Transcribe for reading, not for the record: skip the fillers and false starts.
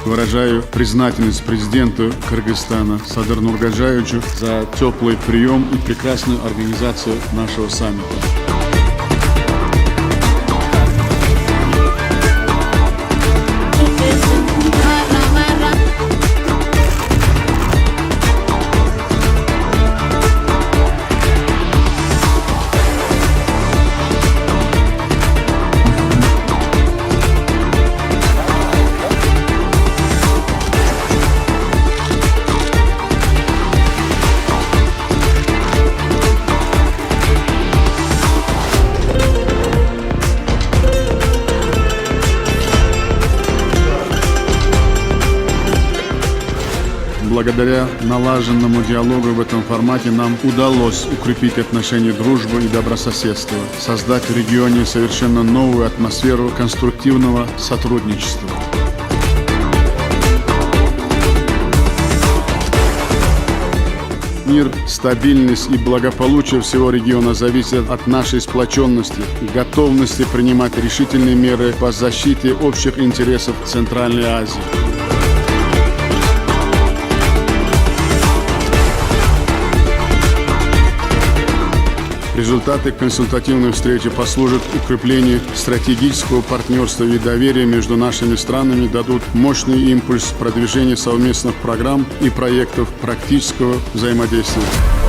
Выражаю признательность президенту Кыргызстана Садыр Нургаджаевичу за теплый прием и прекрасную организацию нашего саммита. Благодаря налаженному диалогу в этом формате нам удалось укрепить отношения дружбы и добрососедства, создать в регионе совершенно новую атмосферу конструктивного сотрудничества. Мир, стабильность и благополучие всего региона зависят от нашей сплоченности и готовности принимать решительные меры по защите общих интересов Центральной Азии. Результаты консультативной встречи послужат укреплению стратегического партнерства и доверия между нашими странами, дадут мощный импульс продвижения совместных программ и проектов практического взаимодействия.